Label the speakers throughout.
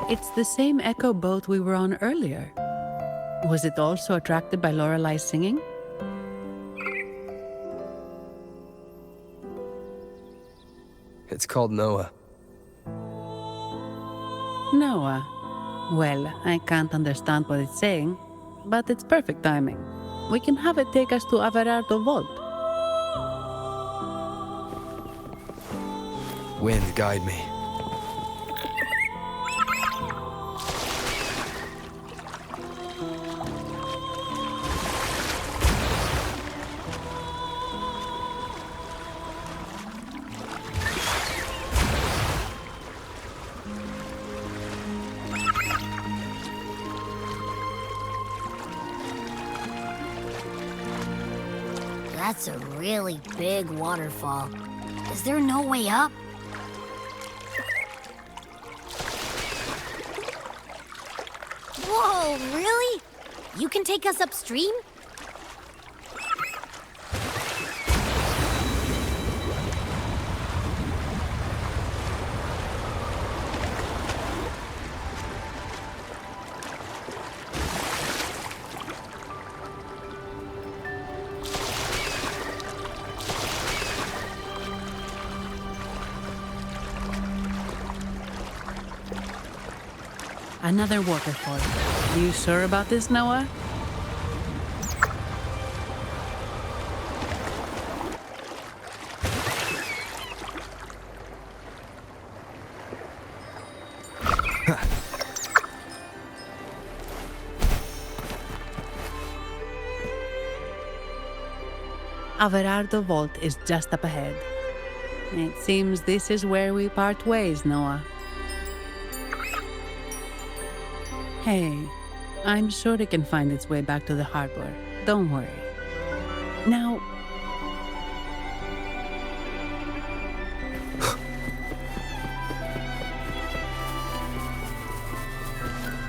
Speaker 1: It's the same echo boat we were on earlier. Was it also attracted by Lorelai's singing?
Speaker 2: It's called Noah.
Speaker 1: Noah. Well, I can't understand what it's saying, but it's perfect timing. We can have it take us to Averardo Vault.
Speaker 2: Wind, guide me.
Speaker 3: That's a really big waterfall. Is there no way up? Whoa, really? You can take us upstream?
Speaker 1: Another waterfall. You sure about this, Noah? Averardo Vault is just up ahead. It seems this is where we part ways, Noah. Hey, I'm sure it can find its way back to the harbor. Don't worry. Now...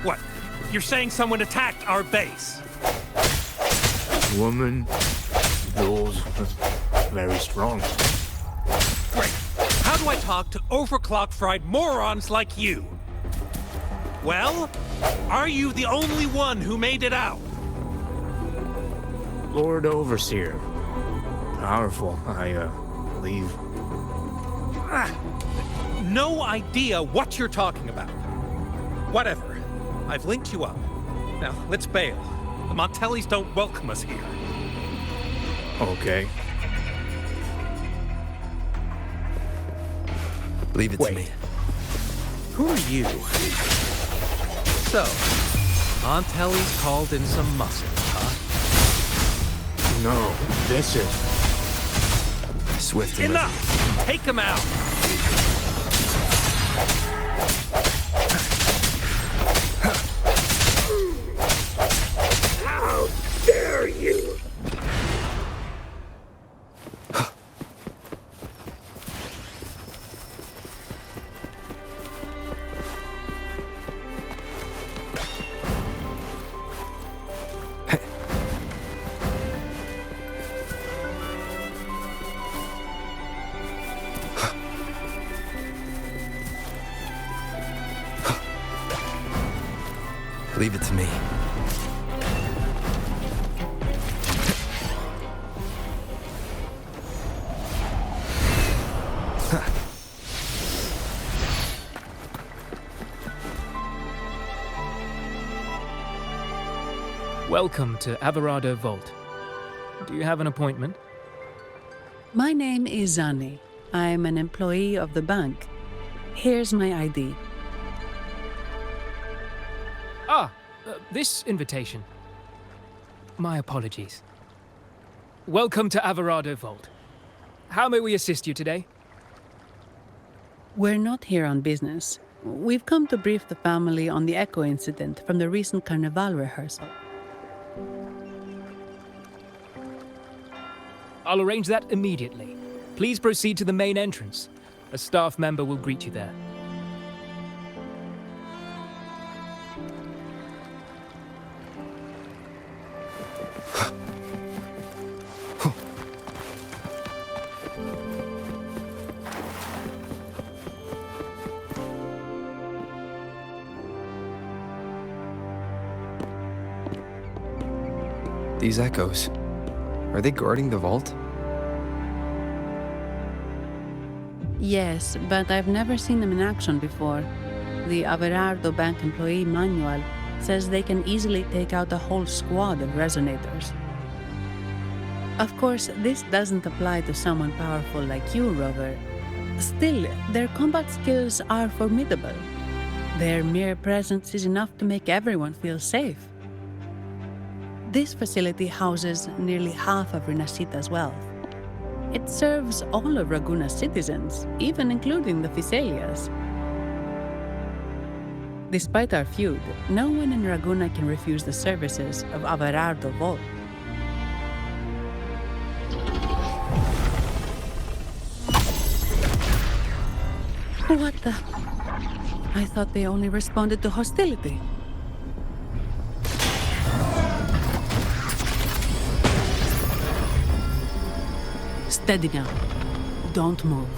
Speaker 4: What? You're saying someone attacked our base?
Speaker 5: Woman, those very strong.
Speaker 4: Great. How do I talk to overclock-fried morons like you? Well, are you the only one who made it out?
Speaker 5: Lord Overseer. Powerful, I believe.
Speaker 4: No idea what you're talking about. Whatever. I've linked you up. Now, let's bail. The Montellis don't welcome us here.
Speaker 5: Okay.
Speaker 2: Leave it to me.
Speaker 4: Who are you? So, Montelli's called in some muscle, huh?
Speaker 5: No, this is...
Speaker 2: Swift and
Speaker 4: Enough! Take him out!
Speaker 5: How dare you!
Speaker 2: Leave it to me.
Speaker 6: Welcome to Averardo Vault. Do you have an appointment?
Speaker 1: My name is Zani. I'm an employee of the bank. Here's my ID.
Speaker 6: This invitation. My apologies. Welcome to Averardo Vault. How may we assist you today?
Speaker 1: We're not here on business. We've come to brief the family on the Echo incident from the recent Carnival rehearsal.
Speaker 6: I'll arrange that immediately. Please proceed to the main entrance. A staff member will greet you there.
Speaker 2: These echoes. Are they guarding the vault?
Speaker 1: Yes, but I've never seen them in action before. The Averardo Bank employee manual says they can easily take out a whole squad of resonators. Of course, this doesn't apply to someone powerful like you, Rover. Still, their combat skills are formidable. Their mere presence is enough to make everyone feel safe. This facility houses nearly half of Renacita's wealth. It serves all of Raguna's citizens, even including the Physaelias. Despite our feud, no one in Raguna can refuse the services of Averardo Vault. What the? I thought they only responded to hostility. Steady now. Don't move.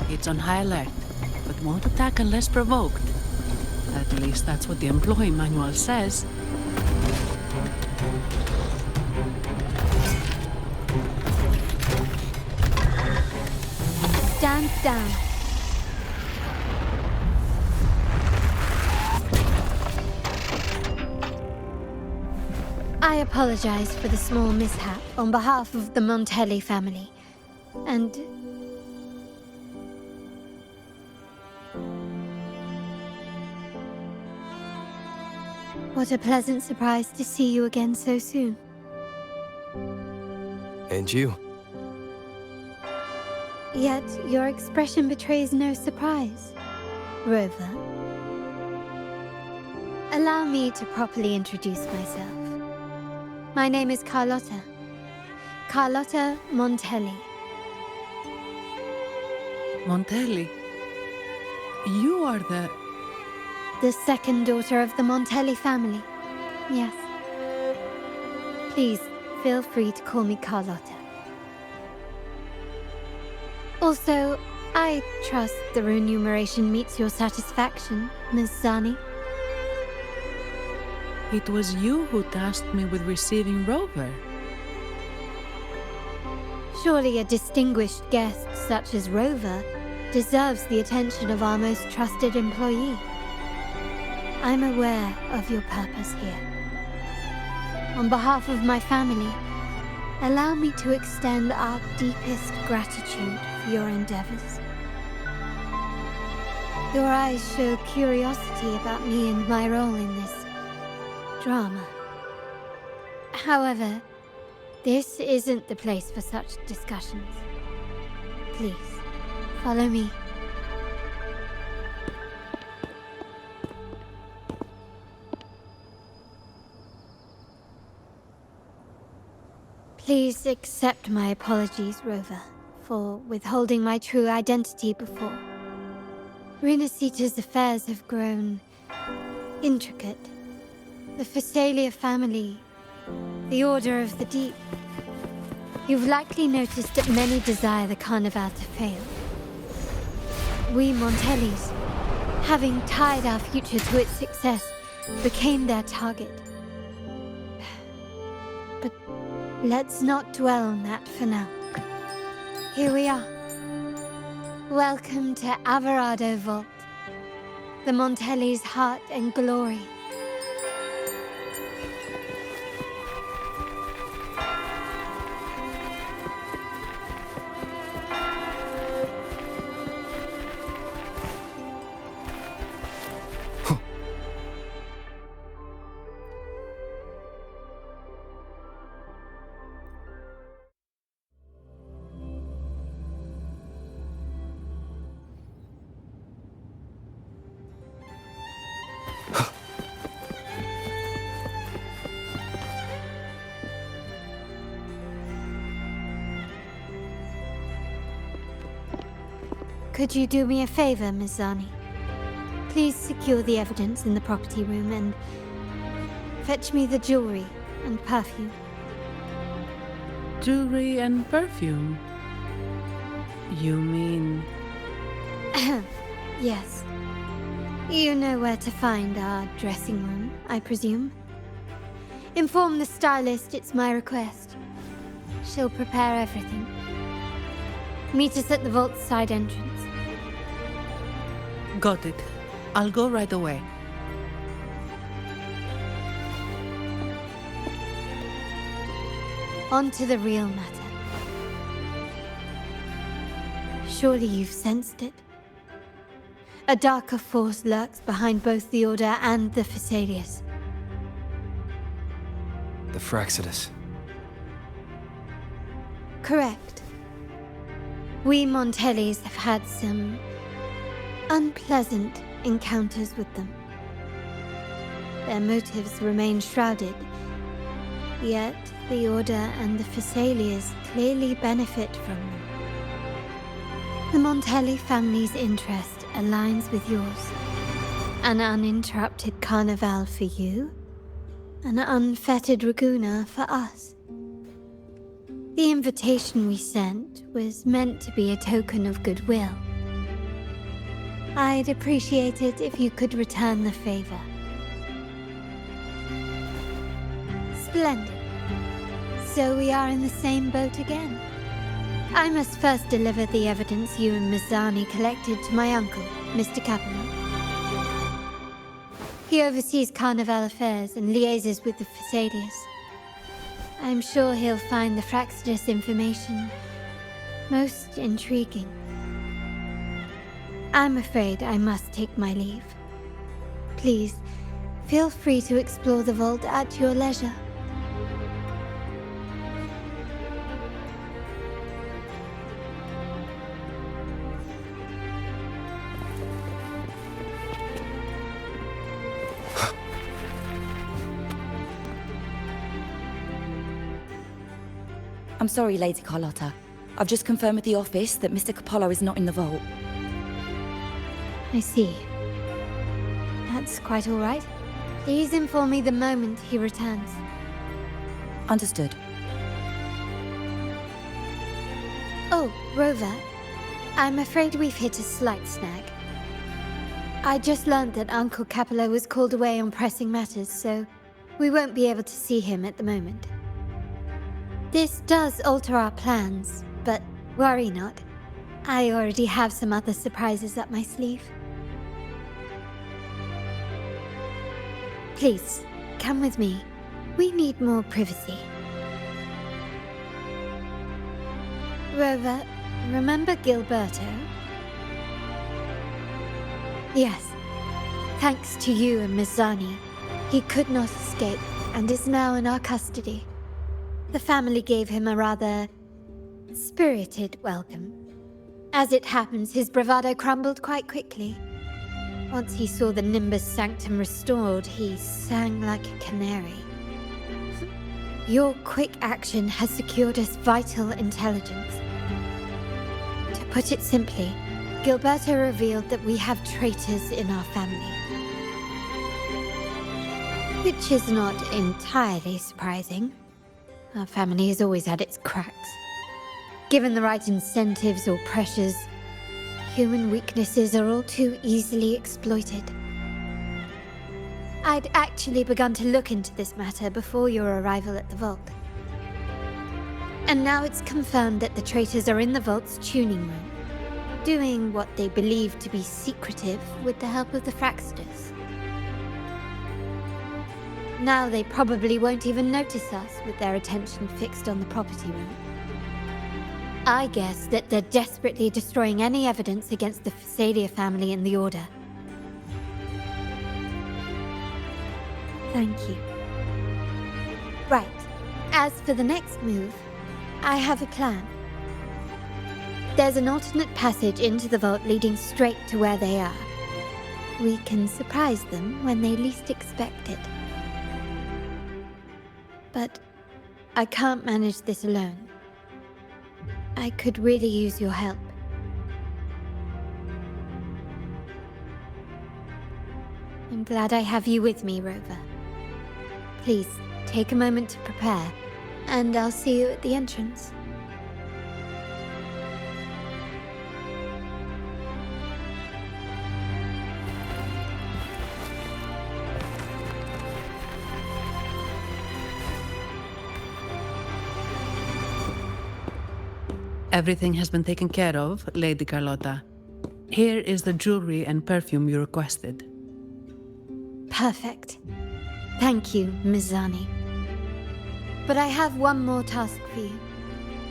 Speaker 1: It's on high alert, but won't attack unless provoked. At least that's what the employee manual says.
Speaker 7: Stand down. I apologize for the small mishap on behalf of the Montelli family. And... what a pleasant surprise to see you again so soon.
Speaker 2: And you.
Speaker 7: Yet your expression betrays no surprise, Rover. Allow me to properly introduce myself. My name is Carlotta. Carlotta Montelli.
Speaker 1: Montelli? You are
Speaker 7: The second daughter of the Montelli family. Yes. Please, feel free to call me Carlotta. Also, I trust the remuneration meets your satisfaction, Ms. Zani.
Speaker 1: It was you who tasked me with receiving Rover.
Speaker 7: Surely a distinguished guest such as Rover deserves the attention of our most trusted employee. I'm aware of your purpose here. On behalf of my family, allow me to extend our deepest gratitude for your endeavors. Your eyes show curiosity about me and my role in this drama. However, this isn't the place for such discussions. Please, follow me. Please accept my apologies, Rover, for withholding my true identity before. Renacita's affairs have grown intricate. The Physaelia family, the Order of the Deep. You've likely noticed that many desire the Carnival to fail. We Montellis, having tied our future to its success, became their target. But let's not dwell on that for now. Here we are. Welcome to Averardo Vault, the Montelli's heart and glory. Could you do me a favor, Ms. Zani? Please secure the evidence in the property room and fetch me the jewelry and perfume.
Speaker 1: Jewelry and perfume? You mean...
Speaker 7: Yes. You know where to find our dressing room, I presume? Inform the stylist it's my request. She'll prepare everything. Meet us at the vault's side entrance.
Speaker 1: Got it. I'll go right away.
Speaker 7: On to the real matter. Surely you've sensed it. A darker force lurks behind both the Order and the Phasaelius.
Speaker 2: The Fraxidus.
Speaker 7: Correct. We Montellis have had some unpleasant encounters with them. Their motives remain shrouded, yet the Order and the Phasaelius clearly benefit from them. The Montelli family's interest aligns with yours. An uninterrupted carnival for you, an unfettered Raguna for us. The invitation we sent was meant to be a token of goodwill. I'd appreciate it if you could return the favor. Splendid. So we are in the same boat again. I must first deliver the evidence you and Mizani collected to my uncle, Mr. Capello. He oversees Carnival affairs and liaises with the Phasaelius. I'm sure he'll find the Fraxidus information most intriguing. I'm afraid I must take my leave. Please, feel free to explore the vault at your leisure.
Speaker 8: I'm sorry, Lady Carlotta. I've just confirmed with the office that Mr. Capello is not in the vault.
Speaker 7: I see. That's quite all right. Please inform me the moment he returns.
Speaker 8: Understood.
Speaker 7: Oh, Rover. I'm afraid we've hit a slight snag. I just learned that Uncle Capello was called away on pressing matters, so we won't be able to see him at the moment. This does alter our plans, but worry not. I already have some other surprises up my sleeve. Please, come with me. We need more privacy. Rover, remember Gilberto? Yes. Thanks to you and Mizani, he could not escape and is now in our custody. The family gave him a rather spirited welcome. As it happens, his bravado crumbled quite quickly. Once he saw the Nimbus Sanctum restored, he sang like a canary. Your quick action has secured us vital intelligence. To put it simply, Gilberto revealed that we have traitors in our family. Which is not entirely surprising. Our family has always had its cracks. Given the right incentives or pressures, human weaknesses are all too easily exploited. I'd actually begun to look into this matter before your arrival at the vault. And now it's confirmed that the traitors are in the vault's tuning room, doing what they believe to be secretive with the help of the Fraxidus. Now they probably won't even notice us with their attention fixed on the property room. I guess that they're desperately destroying any evidence against the Phasalia family and the Order. Thank you. Right. As for the next move, I have a plan. There's an alternate passage into the vault leading straight to where they are. We can surprise them when they least expect it. But I can't manage this alone. I could really use your help. I'm glad I have you with me, Rover. Please, take a moment to prepare, and I'll see you at the entrance.
Speaker 1: Everything has been taken care of, Lady Carlotta. Here is the jewelry and perfume you requested.
Speaker 7: Perfect. Thank you, Ms. Zani. But I have one more task for you.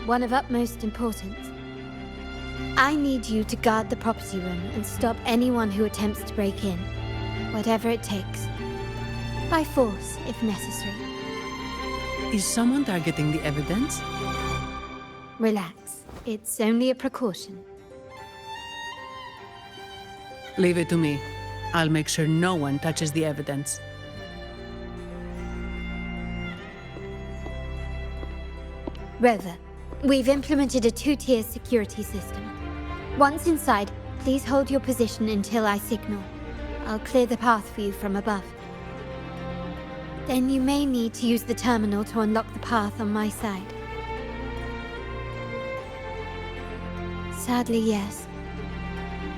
Speaker 7: One of utmost importance. I need you to guard the property room and stop anyone who attempts to break in. Whatever it takes. By force, if necessary.
Speaker 1: Is someone targeting the evidence?
Speaker 7: Relax. It's only a precaution.
Speaker 1: Leave it to me. I'll make sure no one touches the evidence.
Speaker 7: Rover, we've implemented a 2-tier security system. Once inside, please hold your position until I signal. I'll clear the path for you from above. Then you may need to use the terminal to unlock the path on my side. Sadly, yes.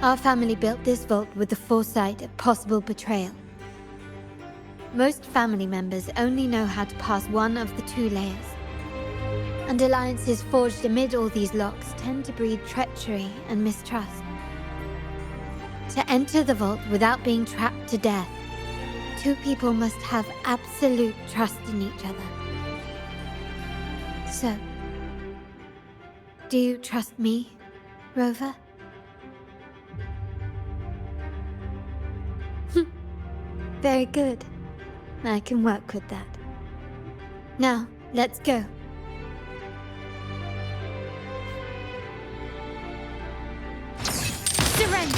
Speaker 7: Our family built this vault with the foresight of possible betrayal. Most family members only know how to pass one of the 2 layers. And alliances forged amid all these locks tend to breed treachery and mistrust. To enter the vault without being trapped to death, 2 people must have absolute trust in each other. So, do you trust me, Rover? Very good. I can work with that. Now, let's go. Surrender!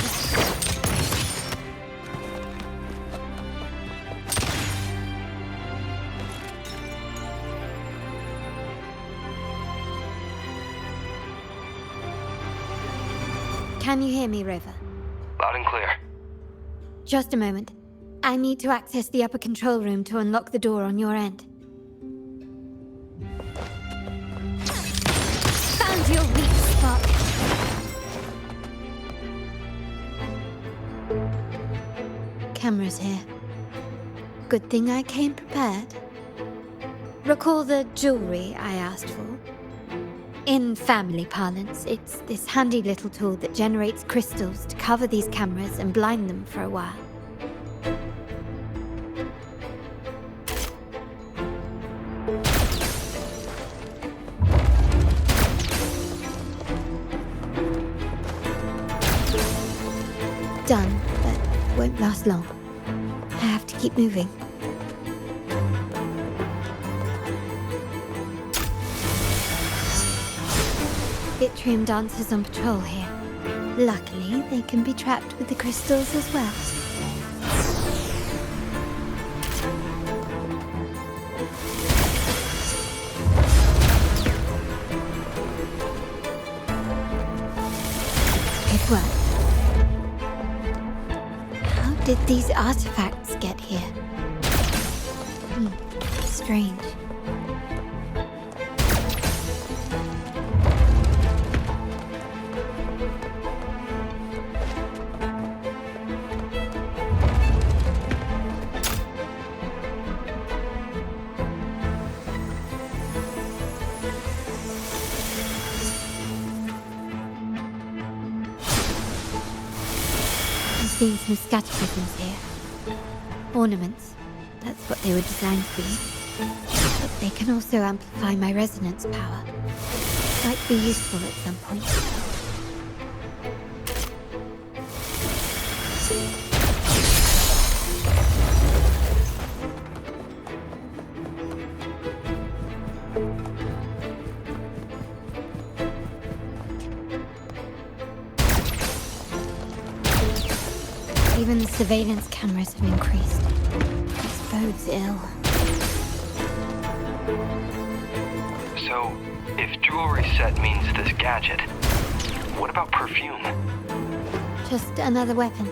Speaker 7: Can you hear me, Rover?
Speaker 2: Loud and clear.
Speaker 7: Just a moment. I need to access the upper control room to unlock the door on your end. Found your weak spot. Cameras here. Good thing I came prepared. Recall the jewelry I asked for? In family parlance, it's this handy little tool that generates crystals to cover these cameras and blind them for a while. Done, but won't last long. I have to keep moving. Yttrium dancers on patrol here. Luckily, they can be trapped with the crystals as well. Good work. How did these artifacts get here? Strange. Seen some scatterprisms here. Ornaments. That's what they were designed to be. But they can also amplify my resonance power. Might be useful at some point. Even the surveillance cameras have increased. This bodes ill.
Speaker 2: So, if jewelry set means this gadget, what about perfume?
Speaker 7: Just another weapon.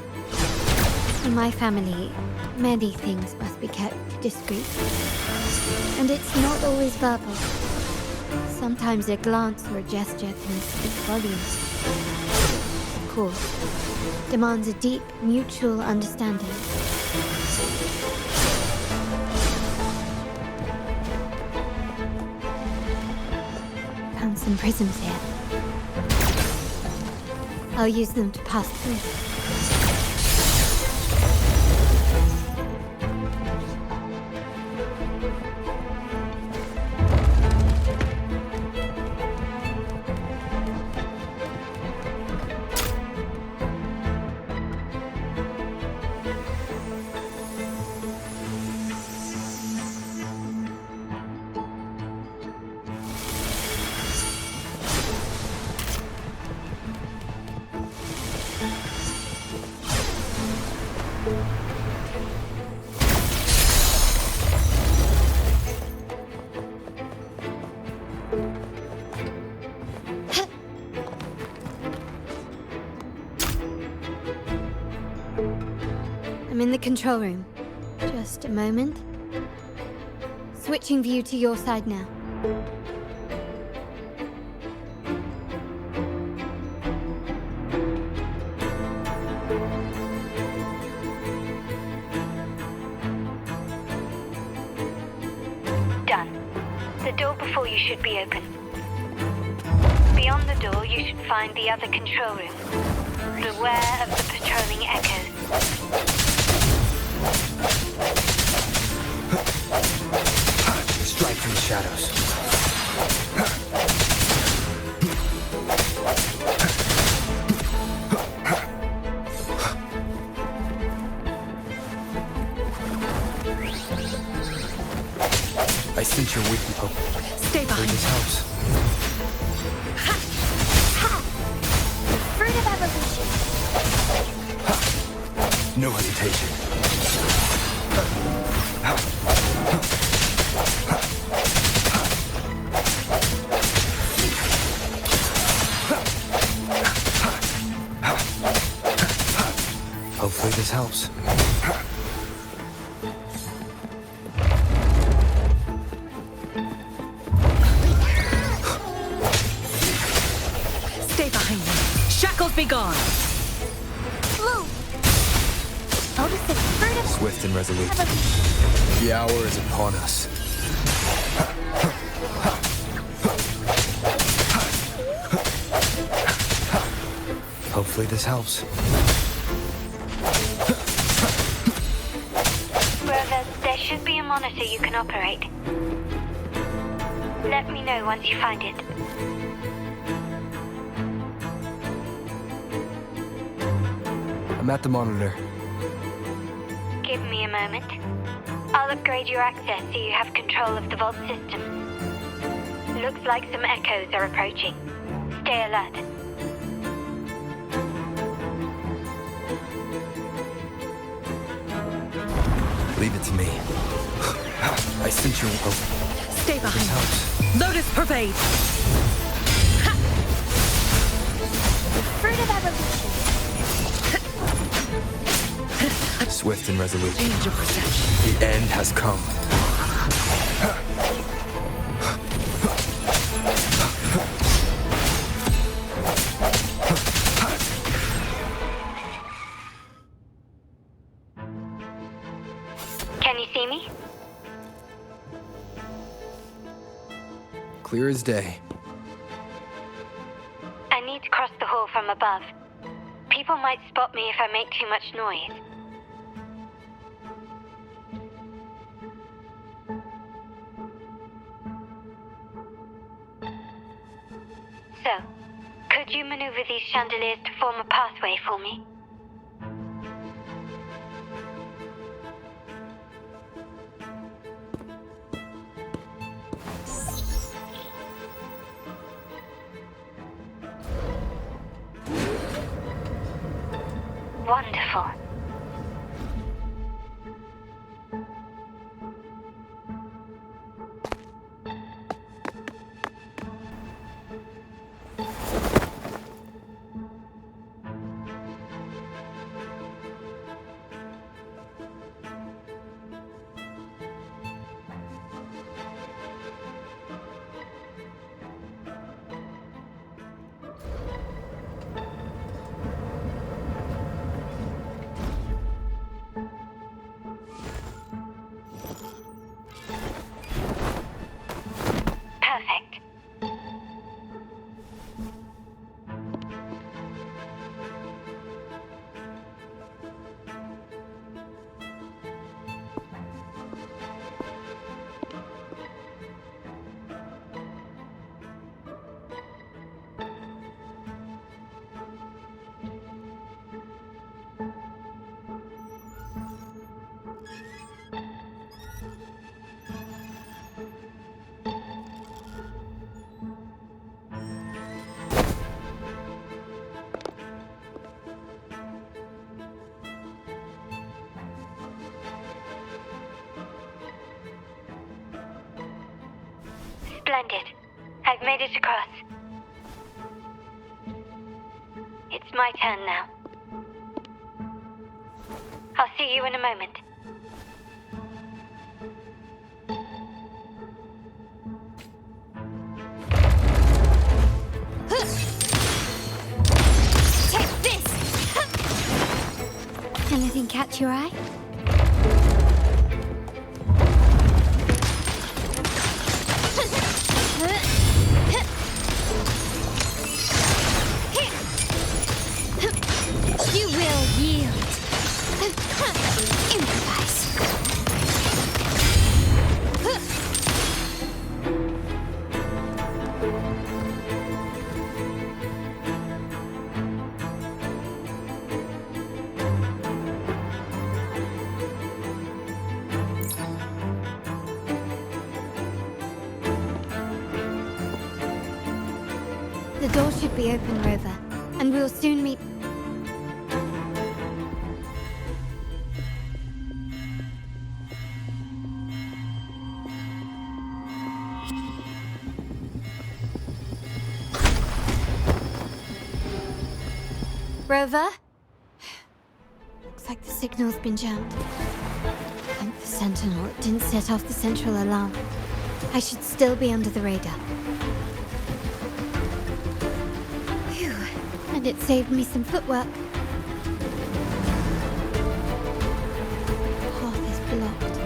Speaker 7: In my family, many things must be kept discreet. And it's not always verbal. Sometimes a glance or a gesture can speak volumes. Of course. Demands a deep, mutual understanding. Found some prisms here. I'll use them to pass through. I'm in the control room. Just a moment. Switching view to your side now.
Speaker 9: Done. The door before you should be open. Beyond the door, you should find the other control room. Beware of the patrolling echoes.
Speaker 2: Strike from the shadows. I sense your weakness. Oh,
Speaker 8: Stay behind.
Speaker 2: this helps.
Speaker 3: Fruit of evolution.
Speaker 2: No hesitation. Hopefully this helps.
Speaker 8: Stay behind me. Shackles be gone.
Speaker 3: Blue. Notice the fruit of
Speaker 2: Swift and resolute.
Speaker 3: evolution.
Speaker 2: The hour is upon us. Hopefully this helps.
Speaker 9: Rover, there should be a monitor you can operate. Let me know once you find it.
Speaker 2: I'm at the monitor.
Speaker 9: Give me a moment. I'll upgrade your access so you have control of the vault system. Looks like some echoes are approaching. Stay alert.
Speaker 2: Leave it to me. I sense your... Oh,
Speaker 8: Stay behind
Speaker 2: this
Speaker 8: me.
Speaker 2: helps.
Speaker 8: Lotus pervade.
Speaker 3: Fruit of evolution.
Speaker 2: Swift and resolute.
Speaker 8: Change your perception.
Speaker 2: The end has come.
Speaker 9: Can you see me?
Speaker 2: Clear as day.
Speaker 9: I need to cross the hall from above. People might spot me if I make too much noise. So, could you maneuver these chandeliers to form a pathway for me? Wonderful. Splendid. I've made it across. It's my turn now. I'll see you in a moment.
Speaker 7: Take this! Anything catch your eye? You will yield. Improvise. The door should be open, Rover, and we'll soon meet. Rover? Looks like the signal's been jammed. Thank the Sentinel it didn't set off the central alarm. I should still be under the radar. Phew. And it saved me some footwork. Path is blocked.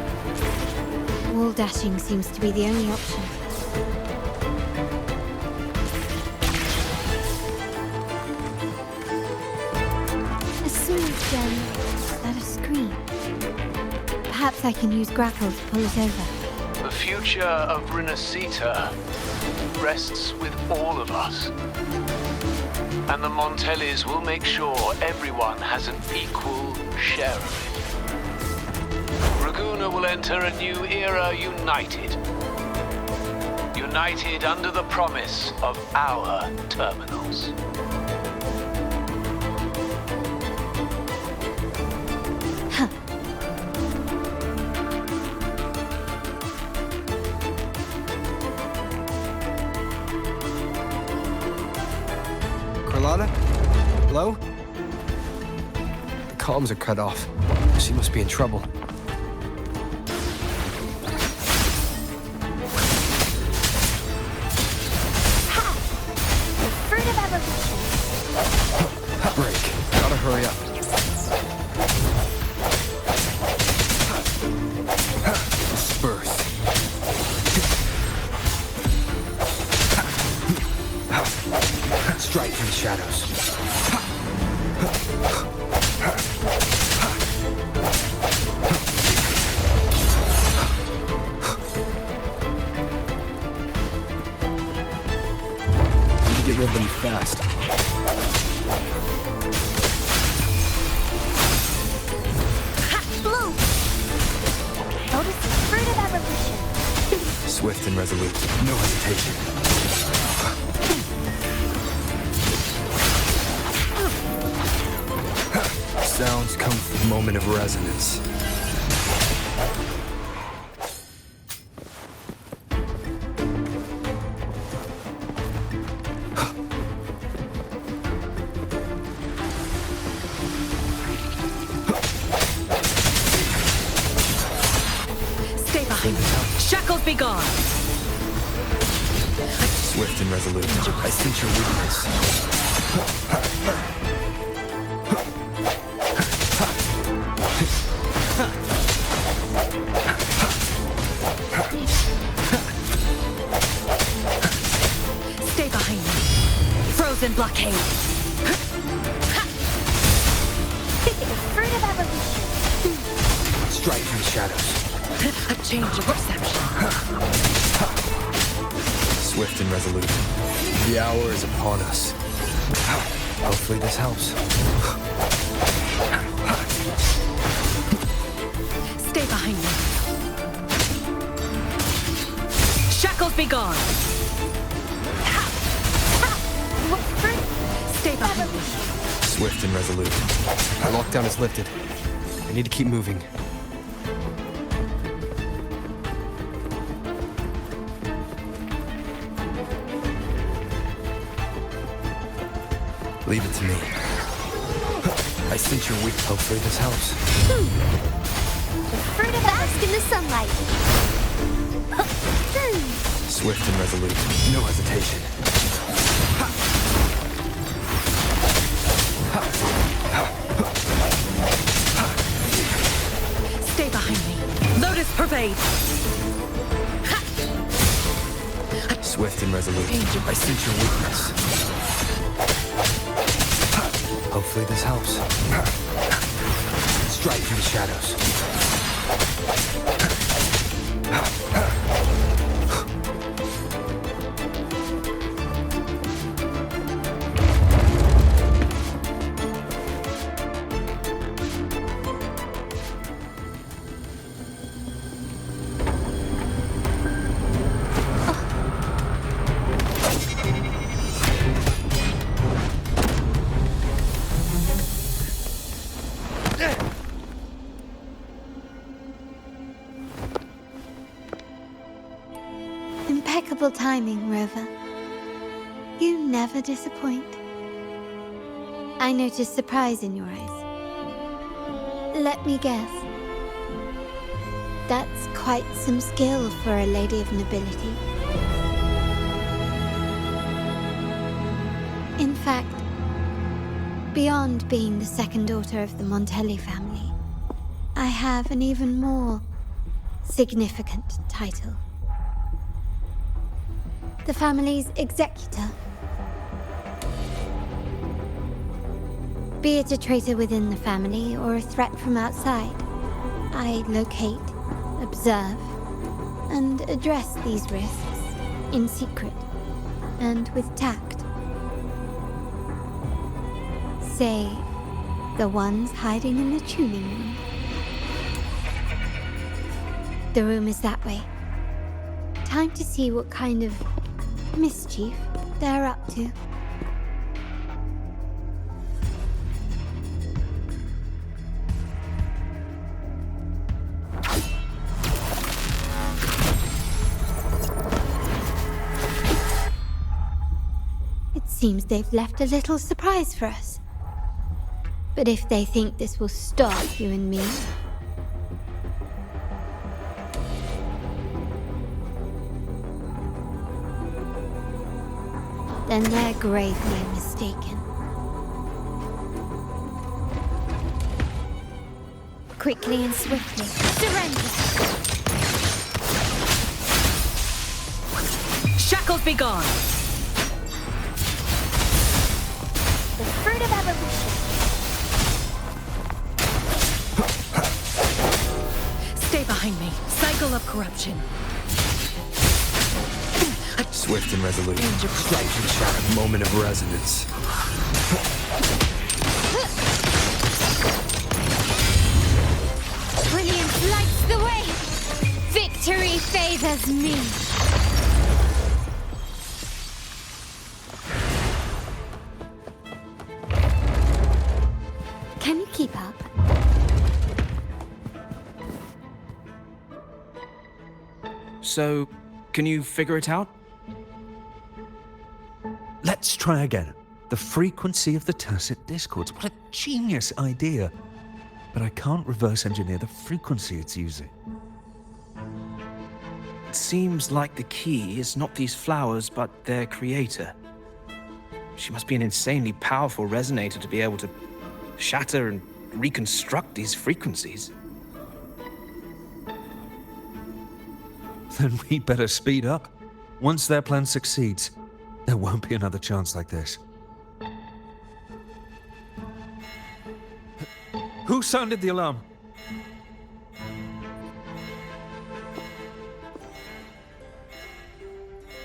Speaker 7: Wall dashing seems to be the only option. Is that a screen? Perhaps I can use grapple to pull it over.
Speaker 10: The future of Rinascita rests with all of us. And the Montellis will make sure everyone has an equal share of it. Raguna will enter a new era united. United under the promise of our terminals.
Speaker 11: Carlotta? Hello? The comms are cut off. She must be in trouble.
Speaker 7: Ha! The fruit of evolution.
Speaker 11: Break. Gotta hurry up. Birth. Strike from the shadows. Need to get rid of them fast.
Speaker 7: Blue! Notice the fruit of evolution.
Speaker 11: Swift and resolute. No hesitation. Sounds come from the moment of resonance.
Speaker 8: Stay behind me. Shackles be gone.
Speaker 11: Swift and resolute. I sense your weakness.
Speaker 8: Stay behind me. Frozen blockade.
Speaker 7: The fruit of evolution.
Speaker 11: Strike from the shadows.
Speaker 8: A change of perception.
Speaker 11: Swift and resolute. The hour is upon us. Hopefully this helps.
Speaker 8: Stay behind me. Shackles be gone. Stay behind me.
Speaker 11: Swift and resolute. The lockdown is lifted. I need to keep moving. Leave it to me. I sense your weak. Hopefully this helps.
Speaker 3: The fruit of bask in the sunlight.
Speaker 11: Swift and resolute. No hesitation.
Speaker 12: Stay behind me. Lotus pervade.
Speaker 11: Swift and resolute. I sense your weakness. Hopefully this helps. Strike through the shadows.
Speaker 7: Impeccable timing, Rover. You never disappoint. I noticed surprise in your eyes. Let me guess. That's quite some skill for a lady of nobility. In fact, beyond being the second daughter of the Montelli family, I have an even more significant title. The family's executor. Be it a traitor within the family or a threat from outside, I locate, observe, and address these risks in secret and with tact. Say, the ones hiding in the tuning room. The room is that way. Time to see what kind of mischief they're up to. It seems they've left a little surprise for us. But if they think this will stop you and me, then they're gravely mistaken. Quickly and swiftly, surrender!
Speaker 12: Shackles be gone!
Speaker 3: The fruit of evolution.
Speaker 12: Stay behind me. Cycle of corruption.
Speaker 11: Swift and resolute. Strike and shatter. Moment of resonance.
Speaker 7: Brilliance lights the way! Victory favors me! Can you keep up?
Speaker 5: So, can you figure it out?
Speaker 13: Let's try again. The frequency of the tacit discords. What a genius idea. But I can't reverse engineer the frequency it's using.
Speaker 5: It seems like the key is not these flowers, but their creator. She must be an insanely powerful resonator to be able to shatter and reconstruct these frequencies.
Speaker 13: Then we better speed up. Once their plan succeeds, there won't be another chance like this. Who sounded the alarm?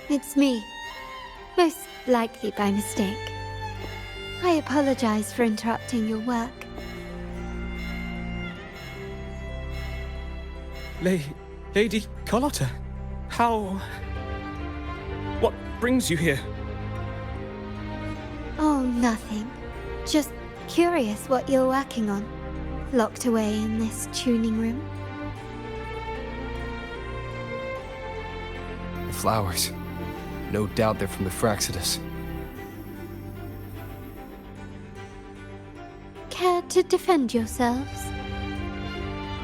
Speaker 7: It's me. Most likely by mistake. I apologize for interrupting your work.
Speaker 5: Lady Carlotta, how... What brings you here?
Speaker 7: Oh, nothing. Just curious what you're working on. Locked away in this tuning room.
Speaker 11: The flowers. No doubt they're from the Fraxidus.
Speaker 7: to defend yourselves?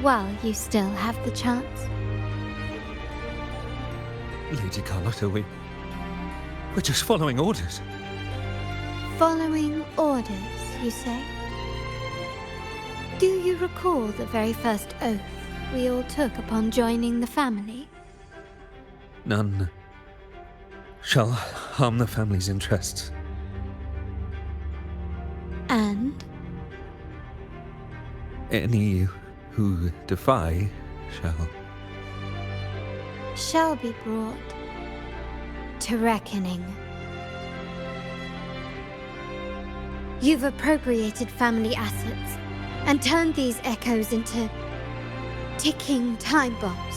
Speaker 7: While you still have the chance.
Speaker 13: Lady Carlotta, we're just following orders.
Speaker 7: Following orders, you say? Do you recall the very first oath we all took upon joining the family?
Speaker 13: None shall harm the family's interests.
Speaker 7: And?
Speaker 13: Any who defy
Speaker 7: shall be brought to reckoning. You've appropriated family assets and turned these echoes into ticking time bombs.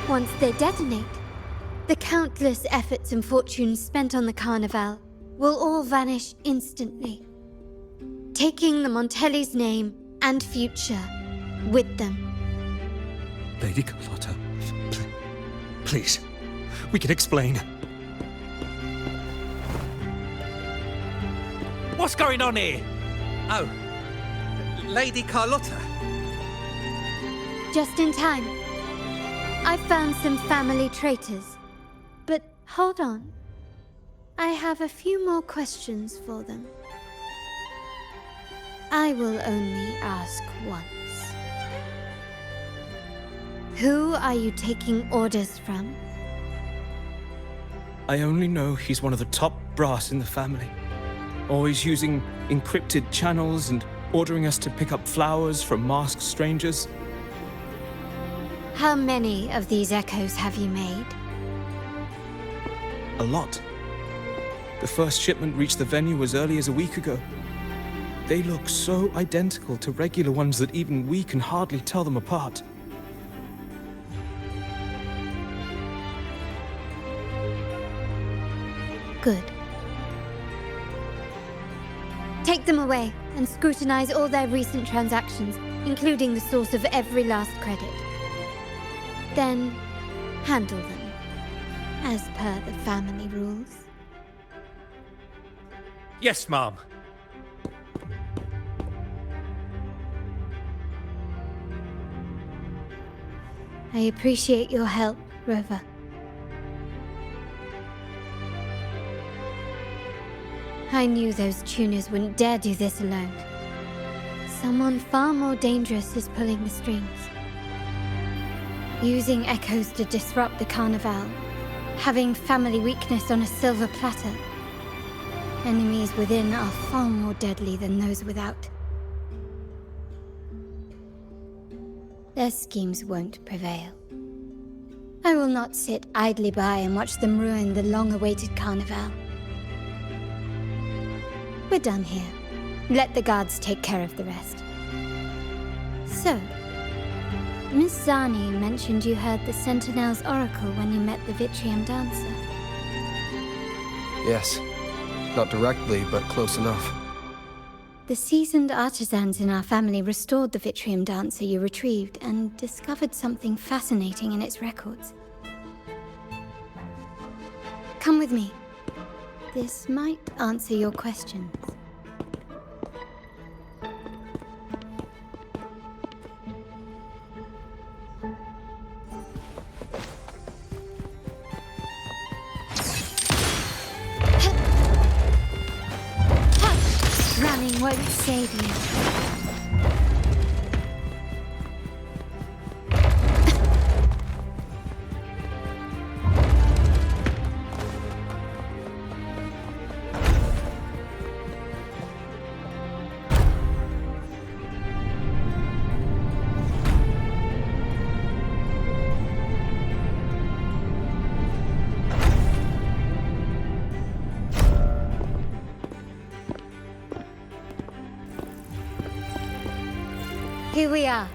Speaker 7: Once they detonate, the countless efforts and fortunes spent on the Carnival will all vanish instantly, taking the Montelli's name and future with them.
Speaker 13: Lady Carlotta, please, we can explain.
Speaker 4: What's going on here? Oh, Lady Carlotta.
Speaker 7: Just in time. I found some family traitors. But hold on. I have a few more questions for them. I will only ask once. Who are you taking orders from?
Speaker 5: I only know he's one of the top brass in the family. Always using encrypted channels and ordering us to pick up flowers from masked strangers.
Speaker 7: How many of these echoes have you made?
Speaker 5: A lot. The first shipment reached the venue as early as a week ago. They look so identical to regular ones that even we can hardly tell them apart.
Speaker 7: Good. Take them away and scrutinize all their recent transactions, including the source of every last credit. Then, handle them, as per the family rules.
Speaker 4: Yes, Mom.
Speaker 7: I appreciate your help, Rover. I knew those tuners wouldn't dare do this alone. Someone far more dangerous is pulling the strings. Using echoes to disrupt the Carnival. Having family weakness on a silver platter. Enemies within are far more deadly than those without. Their schemes won't prevail. I will not sit idly by and watch them ruin the long-awaited Carnival. We're done here. Let the guards take care of the rest. So, Miss Zani mentioned you heard the Sentinel's oracle when you met the Vitrium Dancer.
Speaker 11: Yes. Not directly, but close enough.
Speaker 7: The seasoned artisans in our family restored the Vitrium Dancer you retrieved and discovered something fascinating in its records. Come with me. This might answer your questions. Running won't save you. Here we are.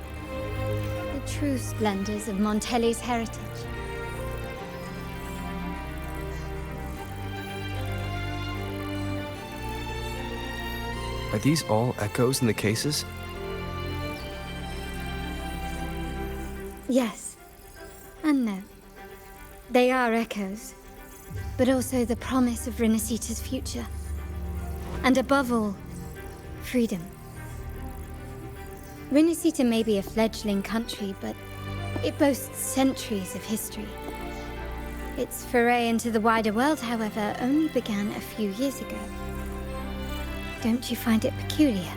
Speaker 7: The true splendors of Montelli's heritage.
Speaker 11: Are these all echoes in the cases?
Speaker 7: Yes. And no. They are echoes. But also the promise of Renacita's future. And above all, freedom. Rinascita may be a fledgling country, but it boasts centuries of history. Its foray into the wider world, however, only began a few years ago. Don't you find it peculiar?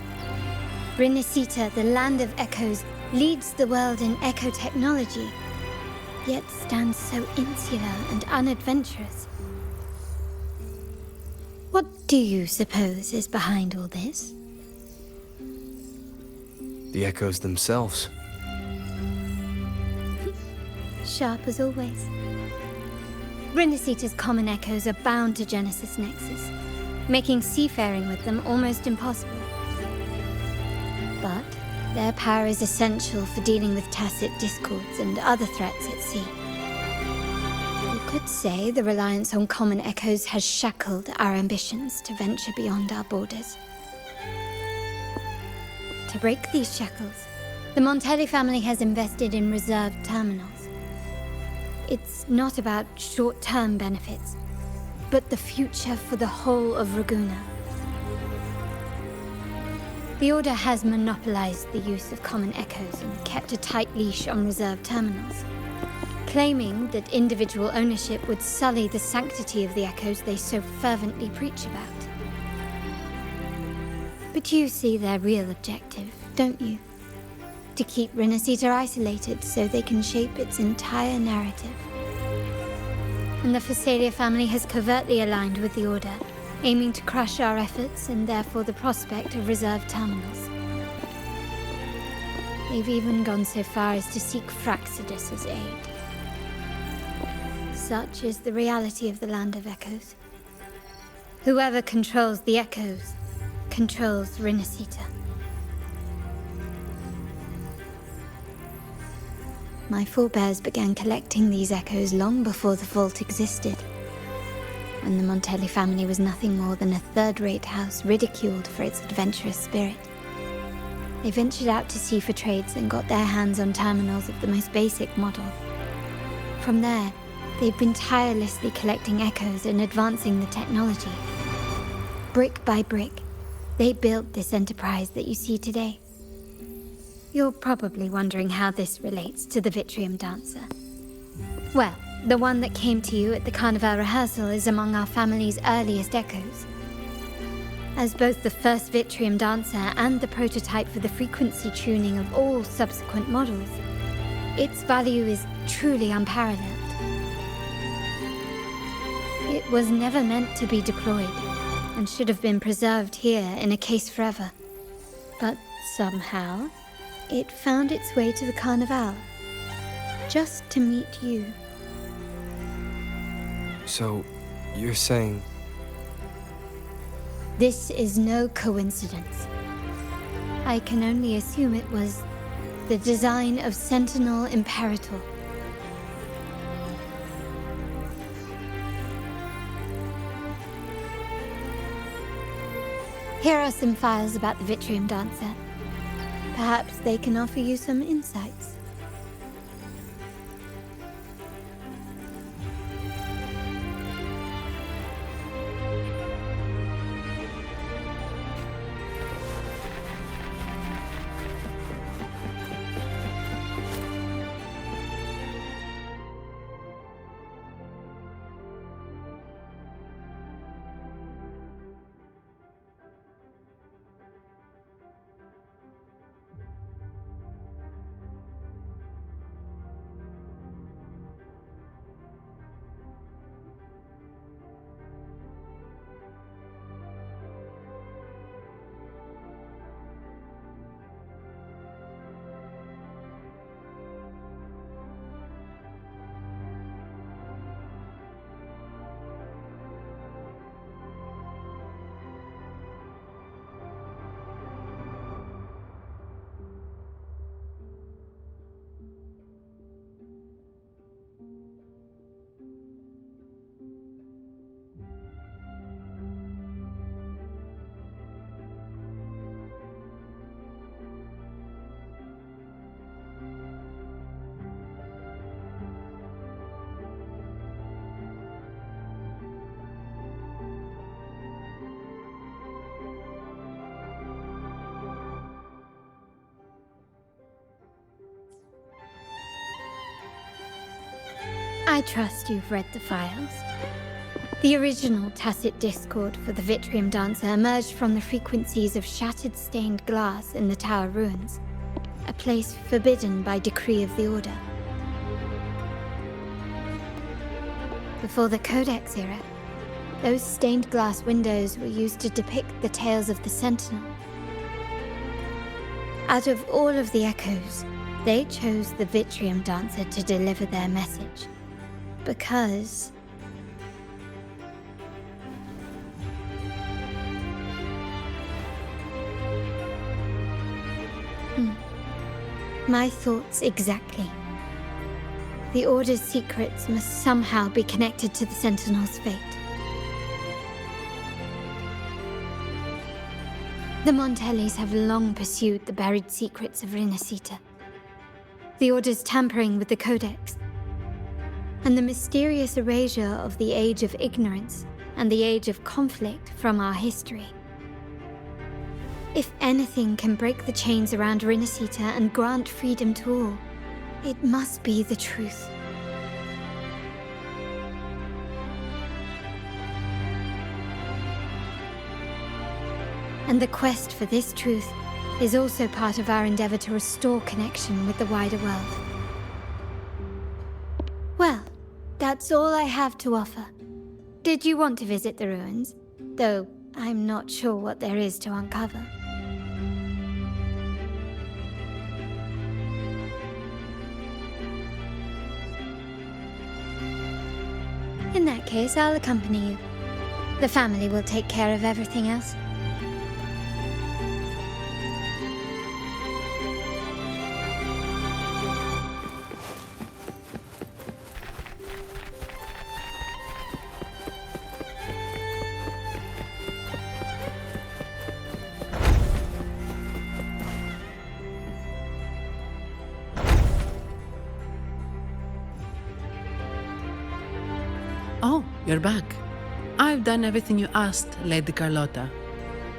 Speaker 7: Rinascita, the land of echoes, leads the world in echo technology, yet stands so insular and unadventurous. What do you suppose is behind all this?
Speaker 11: The echoes themselves.
Speaker 7: Sharp as always. Rinascita's common echoes are bound to Genesis Nexus, making seafaring with them almost impossible. But their power is essential for dealing with tacit discords and other threats at sea. You could say the reliance on common echoes has shackled our ambitions to venture beyond our borders. To break these shackles, the Montelli family has invested in reserved terminals. It's not about short-term benefits, but the future for the whole of Raguna. The Order has monopolized the use of common echoes and kept a tight leash on reserved terminals, claiming that individual ownership would sully the sanctity of the echoes they so fervently preach about. But you see their real objective, don't you? To keep Rinascita isolated so they can shape its entire narrative. And the Phasalia family has covertly aligned with the Order, aiming to crush our efforts and therefore the prospect of reserved terminals. They've even gone so far as to seek Fraxidus's aid. Such is the reality of the Land of Echoes. Whoever controls the Echoes controls Rinascita. My forebears began collecting these echoes long before the vault existed, when the Montelli family was nothing more than a third-rate house ridiculed for its adventurous spirit. They ventured out to sea for trades and got their hands on terminals of the most basic model. From there, they've been tirelessly collecting echoes and advancing the technology. Brick by brick, they built this enterprise that you see today. You're probably wondering how this relates to the Vitrium Dancer. Well, the one that came to you at the Carnival rehearsal is among our family's earliest echoes. As both the first Vitrium Dancer and the prototype for the frequency tuning of all subsequent models, its value is truly unparalleled. It was never meant to be deployed, and should have been preserved here in a case forever. But somehow, it found its way to the Carnival, just to meet you.
Speaker 11: So, you're saying...
Speaker 7: This is no coincidence. I can only assume it was the design of Sentinel Imperator. Here are some files about the Vitrium Dancer. Perhaps they can offer you some insights. I trust you've read the files. The original tacit discord for the Vitrium Dancer emerged from the frequencies of shattered stained glass in the tower ruins, a place forbidden by decree of the Order. Before the Codex era, those stained glass windows were used to depict the tales of the Sentinel. Out of all of the echoes, they chose the Vitrium Dancer to deliver their message. Because... My thoughts exactly. The Order's secrets must somehow be connected to the Sentinel's fate. The Montellis have long pursued the buried secrets of Rinascita. The Order's tampering with the Codex, and the mysterious erasure of the Age of Ignorance and the Age of Conflict from our history. If anything can break the chains around Rinascita and grant freedom to all, it must be the truth. And the quest for this truth is also part of our endeavor to restore connection with the wider world. Well, that's all I have to offer. Did you want to visit the ruins? Though I'm not sure what there is to uncover. In that case, I'll accompany you. The family will take care of everything else.
Speaker 1: Oh, you're back. I've done everything you asked, Lady Carlotta.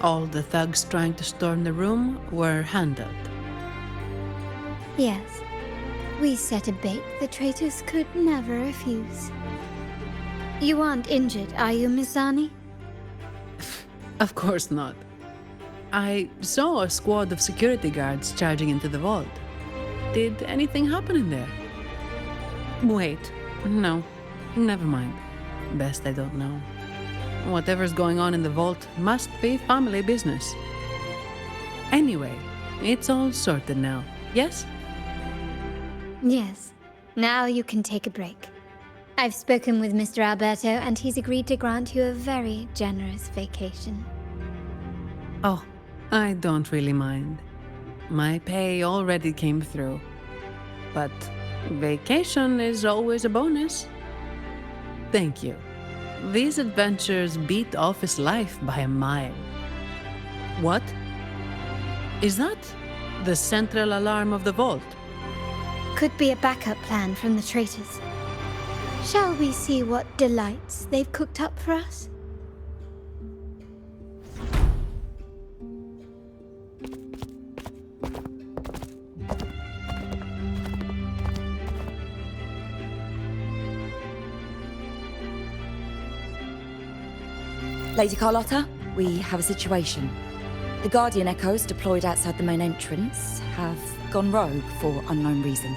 Speaker 1: All the thugs trying to storm the room were handled.
Speaker 7: Yes. We set a bait the traitors could never refuse. You aren't injured, are you, Miss Zani?
Speaker 1: Of course not. I saw a squad of security guards charging into the vault. Did anything happen in there? Wait, no, never mind. Best I don't know. Whatever's going on in the vault must be family business. Anyway, it's all sorted now, yes?
Speaker 7: Yes. Now you can take a break. I've spoken with Mr. Alberto, and he's agreed to grant you a very generous vacation.
Speaker 1: Oh, I don't really mind. My pay already came through. But vacation is always a bonus. Thank you. These adventures beat office life by a mile. What? Is that the central alarm of the vault?
Speaker 7: Could be a backup plan from the traitors. Shall we see what delights they've cooked up for us?
Speaker 8: Lady Carlotta, we have a situation. The Guardian Echoes deployed outside the main entrance have gone rogue for unknown reasons.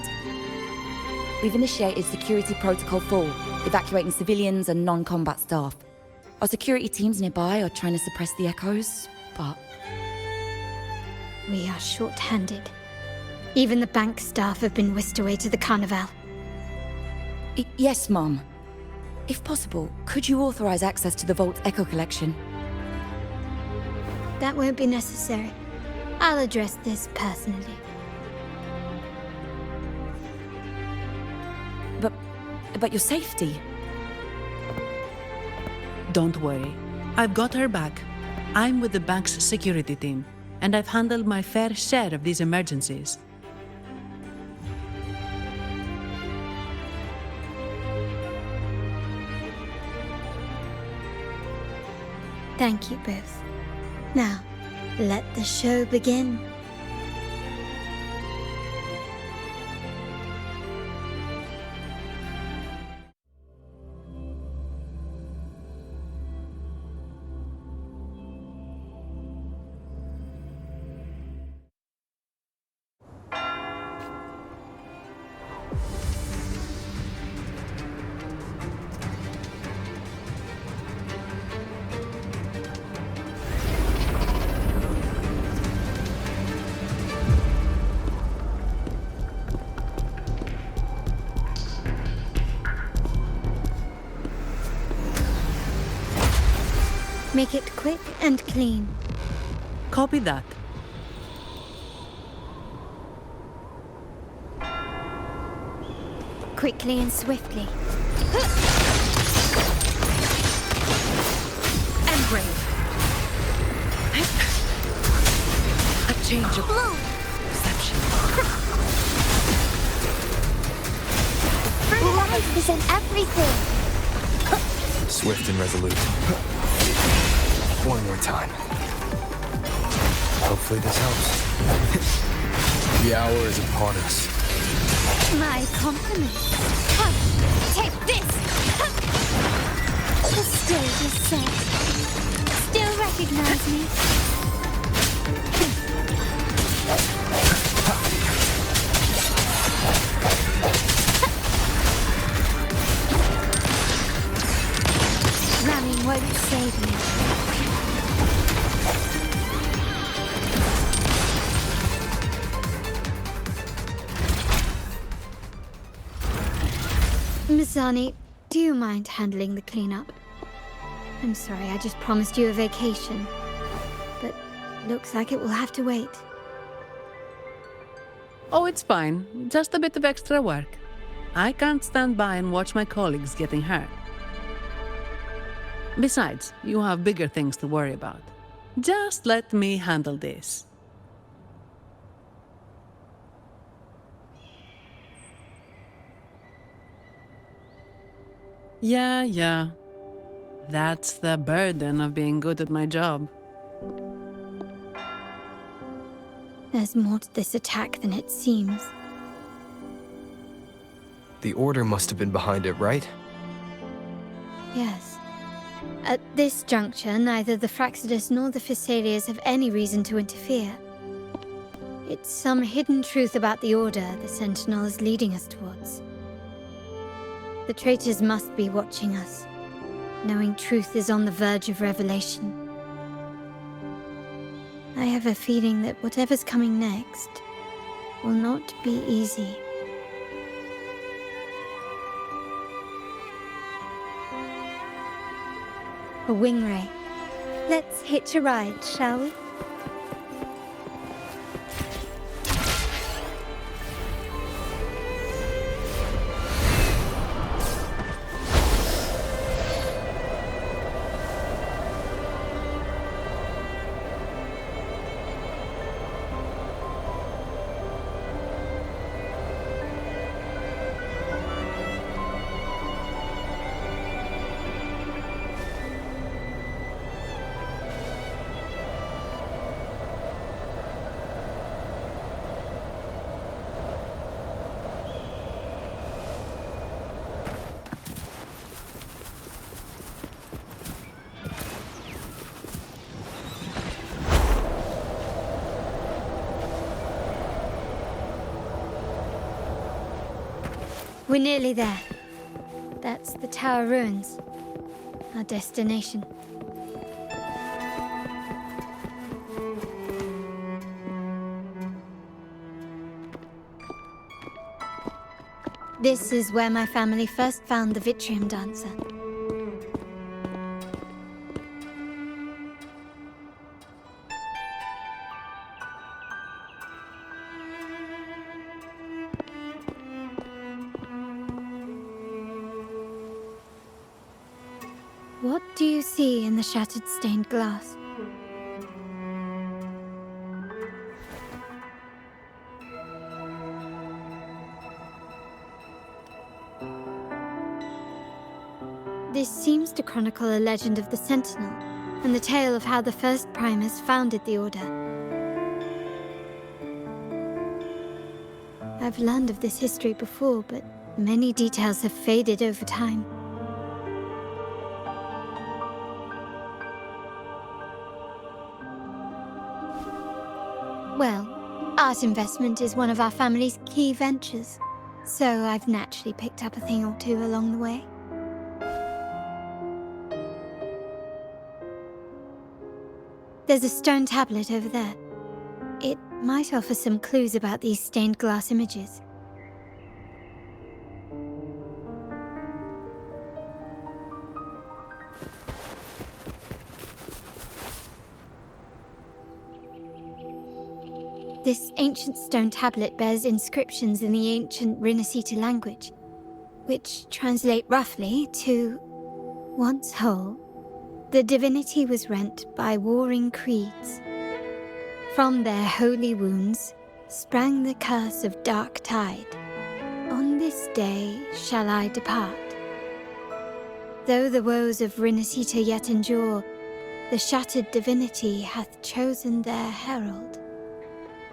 Speaker 8: We've initiated Security Protocol 4, evacuating civilians and non-combat staff. Our security teams nearby are trying to suppress the Echoes, but...
Speaker 7: We are short-handed. Even the bank staff have been whisked away to the Carnival.
Speaker 8: Yes, Mum. If possible, could you authorize access to the Vault's Echo Collection?
Speaker 7: That won't be necessary. I'll address this personally.
Speaker 8: But your safety?
Speaker 1: Don't worry. I've got her back. I'm with the bank's security team, and I've handled my fair share of these emergencies.
Speaker 7: Thank you both. Now, let the show begin. Make it quick and clean.
Speaker 1: Copy that.
Speaker 7: Quickly and swiftly.
Speaker 12: Engrave. A change of perception.
Speaker 3: Further eyes is in everything.
Speaker 11: Swift and resolute. One more time. Hopefully this helps. The hour is upon us.
Speaker 7: My compliments. Take this! The stage is set. Still recognize me? Ramming won't save me. Mizani, do you mind handling the cleanup? I'm sorry, I just promised you a vacation. But looks like it will have to wait.
Speaker 1: Oh, it's fine. Just a bit of extra work. I can't stand by and watch my colleagues getting hurt. Besides, you have bigger things to worry about. Just let me handle this. Yeah. That's the burden of being good at my job.
Speaker 7: There's more to this attack than it seems.
Speaker 11: The Order must have been behind it, right?
Speaker 7: Yes. At this juncture, neither the Fraxidus nor the Physaelias have any reason to interfere. It's some hidden truth about the Order the Sentinel is leading us towards. The traitors must be watching us, knowing truth is on the verge of revelation. I have a feeling that whatever's coming next will not be easy. A wing ray. Let's hitch a ride, shall we? We're nearly there. That's the Tower Ruins, our destination. This is where my family first found the Vitrium Dancer. What do you see in the shattered stained glass? This seems to chronicle a legend of the Sentinel, and the tale of how the first Primus founded the Order. I've learned of this history before, but many details have faded over time. Well, art investment is one of our family's key ventures, so I've naturally picked up a thing or two along the way. There's a stone tablet over there. It might offer some clues about these stained glass images. This ancient stone tablet bears inscriptions in the ancient Rinascita language, which translate roughly to, once whole, the divinity was rent by warring creeds. From their holy wounds sprang the curse of dark tide. On this day shall I depart. Though the woes of Rinascita yet endure, the shattered divinity hath chosen their herald.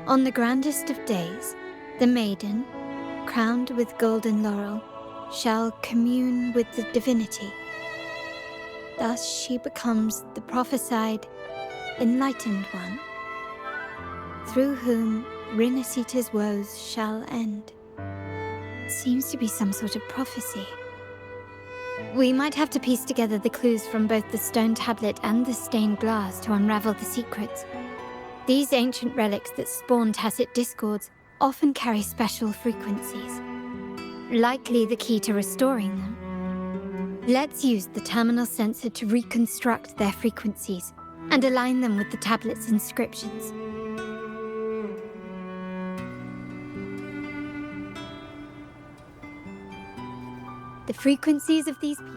Speaker 7: On the grandest of days, the maiden, crowned with golden laurel, shall commune with the divinity. Thus she becomes the prophesied, enlightened one, through whom Rinascita's woes shall end. Seems to be some sort of prophecy. We might have to piece together the clues from both the stone tablet and the stained glass to unravel the secrets. These ancient relics that spawn tacit discords often carry special frequencies, likely the key to restoring them. Let's use the terminal sensor to reconstruct their frequencies and align them with the tablet's inscriptions. The frequencies of these pieces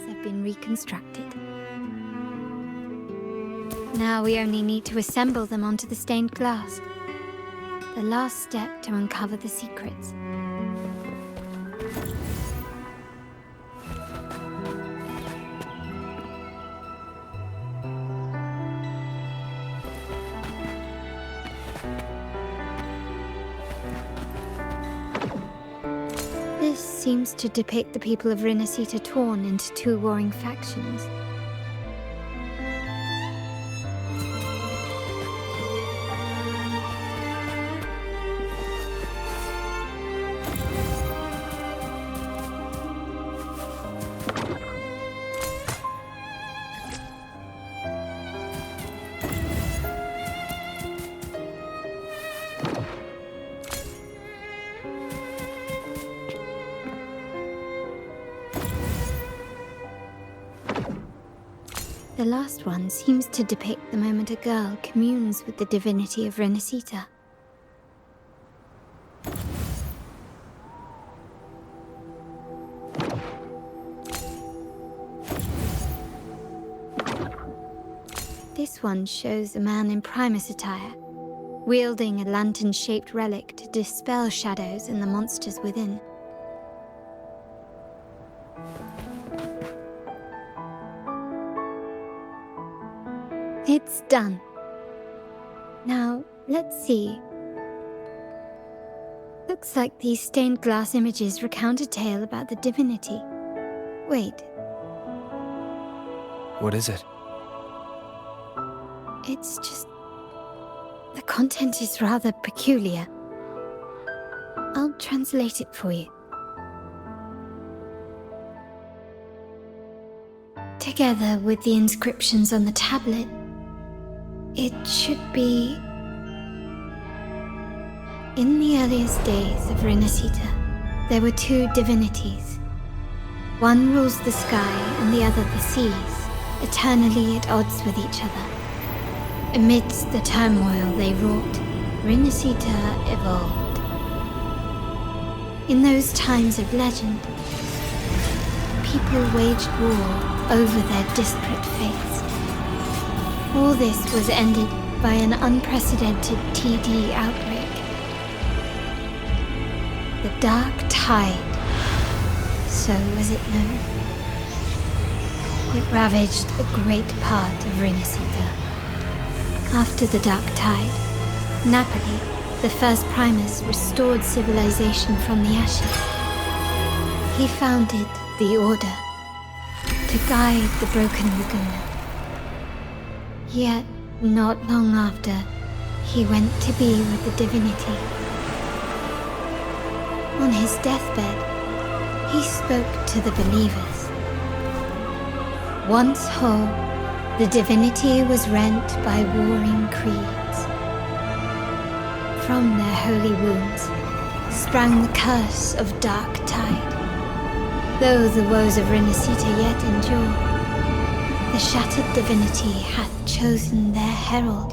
Speaker 7: have been reconstructed. Now we only need to assemble them onto the stained glass. The last step to uncover the secrets. This seems to depict the people of Rinascita torn into two warring factions. The last one seems to depict the moment a girl communes with the divinity of Rinascita. This one shows a man in Primus attire, wielding a lantern-shaped relic to dispel shadows and the monsters within. It's done. Now, let's see. Looks like these stained glass images recount a tale about the divinity. Wait.
Speaker 11: What is it?
Speaker 7: It's just... the content is rather peculiar. I'll translate it for you. Together with the inscriptions on the tablet, it should be... In the earliest days of Rinascita, there were two divinities. One rules the sky and the other the seas, eternally at odds with each other. Amidst the turmoil they wrought, Rinascita evolved. In those times of legend, people waged war over their disparate fates. All this was ended by an unprecedented TD outbreak. The Dark Tide, so was it known. It ravaged a great part of Rinascita. After the Dark Tide, Napoli, the first Primus, restored civilization from the ashes. He founded the Order to guide the broken Laguna. Yet, not long after, he went to be with the divinity. On his deathbed, he spoke to the believers. Once whole, the divinity was rent by warring creeds. From their holy wounds sprang the curse of Dark Tide. Though the woes of Rinascita yet endure, the shattered divinity hath chosen their herald.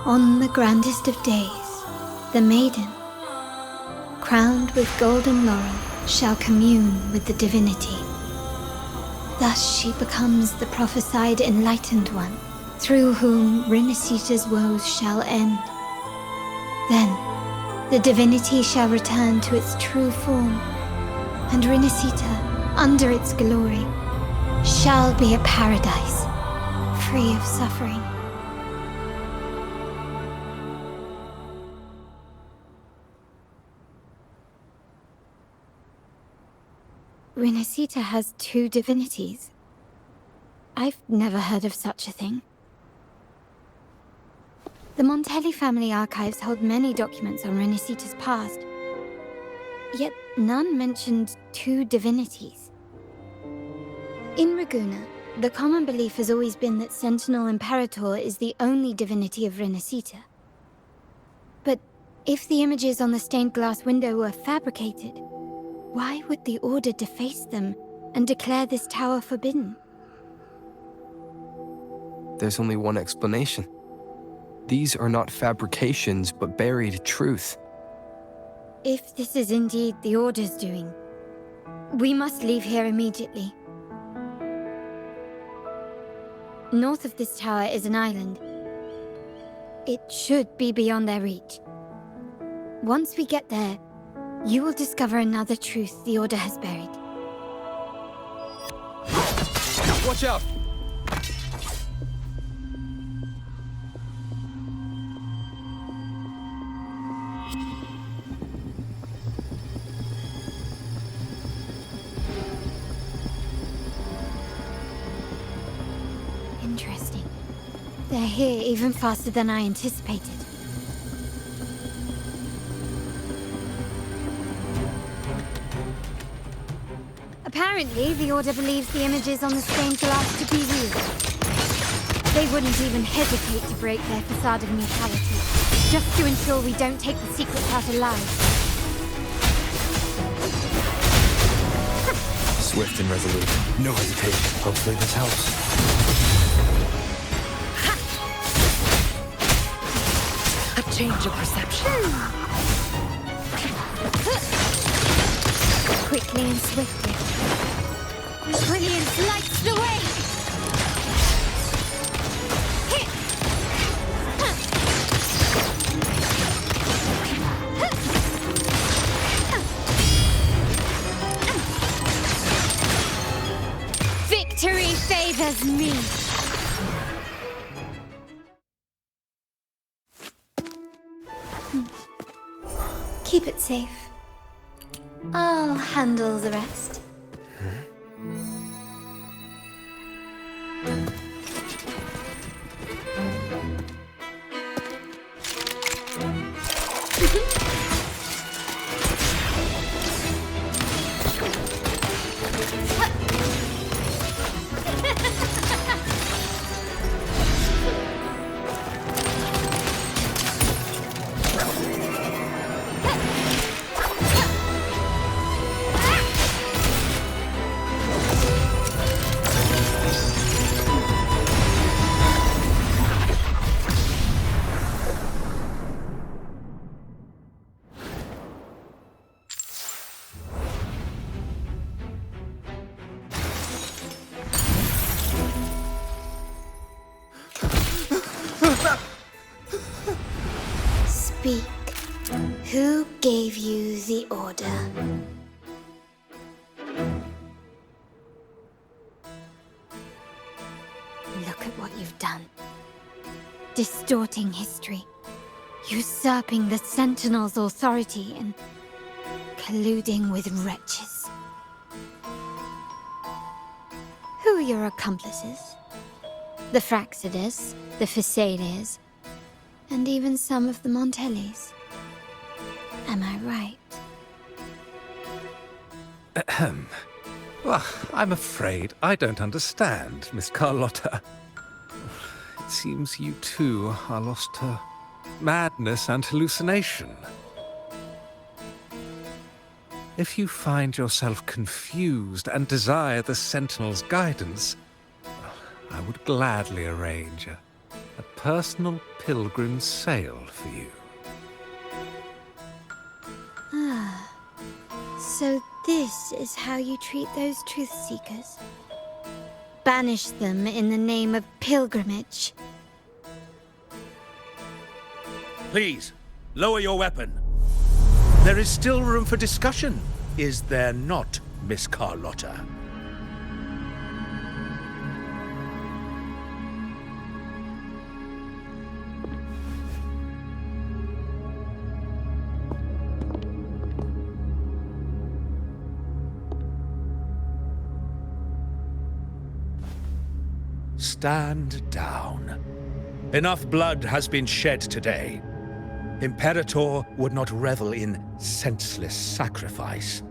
Speaker 7: On the grandest of days, the maiden, crowned with golden laurel, shall commune with the divinity. Thus she becomes the prophesied enlightened one, through whom Rinasita's woes shall end. Then, the divinity shall return to its true form, and Rinasita, under its glory, shall be a paradise, free of suffering. Rinasita has two divinities. I've never heard of such a thing. The Montelli family archives hold many documents on Rinasita's past, yet none mentioned two divinities. In Ragusa, the common belief has always been that Sentinel Imperator is the only divinity of Rinasita. But if the images on the stained glass window were fabricated, why would the Order deface them and declare this tower forbidden?
Speaker 11: There's only one explanation. These are not fabrications, but buried truth.
Speaker 7: If this is indeed the Order's doing, we must leave here immediately. North of this tower is an island. It should be beyond their reach. Once we get there, you will discover another truth the Order has buried.
Speaker 11: Watch out!
Speaker 7: Interesting. They're here even faster than I anticipated. Apparently, the Order believes the images on the stained glass to be real. They wouldn't even hesitate to break their facade of neutrality, just to ensure we don't take the secret out alive.
Speaker 11: Swift and resolute. No hesitation. Hopefully this helps.
Speaker 12: A change of perception.
Speaker 7: Quickly and swiftly. Brilliance lights the way! Victory favors me! Keep it safe. I'll handle the rest. Speak. Who gave you the order? Look at what you've done. Distorting history. Usurping the Sentinel's authority and colluding with wretches. Who are your accomplices? The Fraxidus, the Phisades, and even some of the Montellis. Am I right?
Speaker 13: Ahem. Well, I'm afraid I don't understand, Miss Carlotta. It seems you too are lost to madness and hallucination. If you find yourself confused and desire the Sentinel's guidance, I would gladly arrange a A personal pilgrim sail for you.
Speaker 7: Ah. So this is how you treat those truth seekers? Banish them in the name of pilgrimage.
Speaker 14: Please, lower your weapon. There is still room for discussion, is there not, Miss Carlotta? Stand down. Enough blood has been shed today. Imperator would not revel in senseless sacrifice.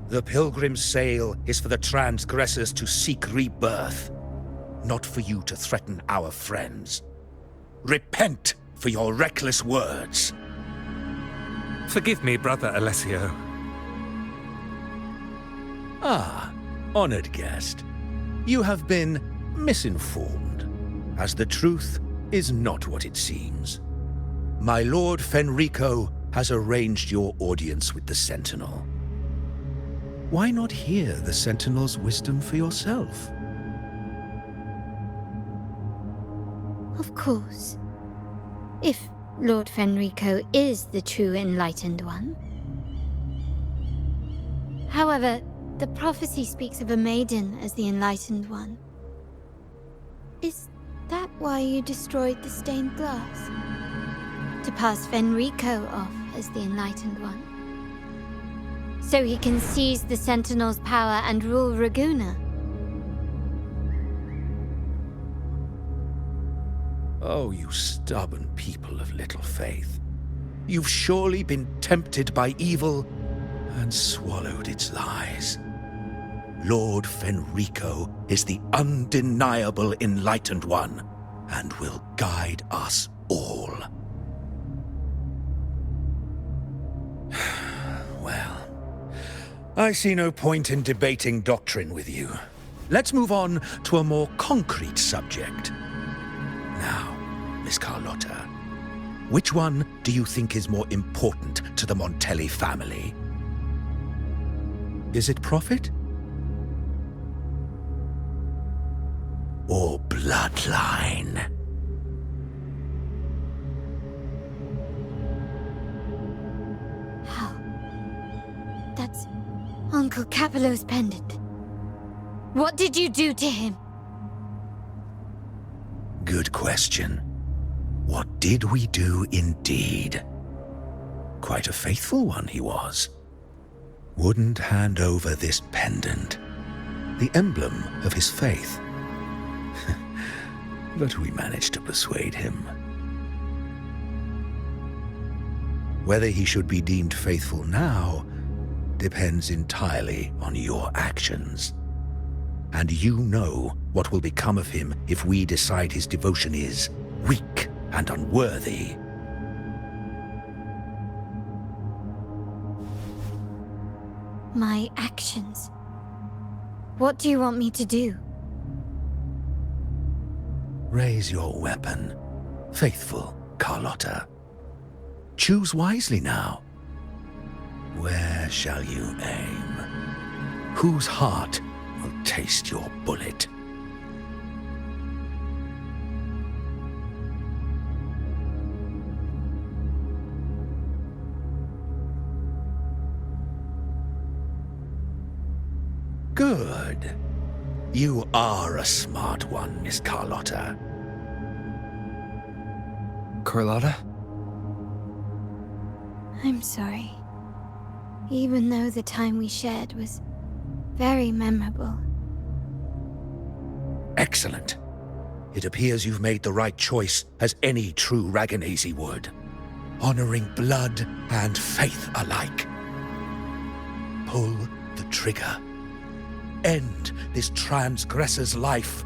Speaker 14: The pilgrim's sail is for the transgressors to seek rebirth, not for you to threaten our friends. Repent for your reckless words.
Speaker 13: Forgive me, Brother Alessio.
Speaker 14: Ah, honored guest. You have been misinformed, as the truth is not what it seems. My Lord Fenrico has arranged your audience with the Sentinel. Why not hear the Sentinel's wisdom for yourself?
Speaker 7: Of course. If Lord Fenrico is the true Enlightened One. However, the prophecy speaks of a maiden as the Enlightened One. Is that why you destroyed the stained glass? To pass Fenrico off as the Enlightened One? So he can seize the Sentinel's power and rule Raguna?
Speaker 14: Oh, you stubborn people of little faith. You've surely been tempted by evil and swallowed its lies. Lord Fenrico is the undeniable Enlightened One, and will guide us all. Well, I see no point in debating doctrine with you. Let's move on to a more concrete subject. Now, Miss Carlotta, which one do you think is more important to the Montelli family? Is it profit? Or bloodline?
Speaker 7: How? That's Uncle Capello's pendant. What did you do to him?
Speaker 14: Good question. What did we do indeed? Quite a faithful one he was. Wouldn't hand over this pendant, the emblem of his faith. But we managed to persuade him. Whether he should be deemed faithful now depends entirely on your actions. And you know what will become of him if we decide his devotion is weak and unworthy.
Speaker 7: My actions? What do you want me to do?
Speaker 14: Raise your weapon, faithful Carlotta. Choose wisely now. Where shall you aim? Whose heart will taste your bullet? Good. You are a smart one, Miss Carlotta.
Speaker 11: Carlotta?
Speaker 7: I'm sorry. Even though the time we shared was very memorable.
Speaker 14: Excellent. It appears you've made the right choice, as any true Raganese would. Honoring blood and faith alike. Pull the trigger. End this transgressor's life.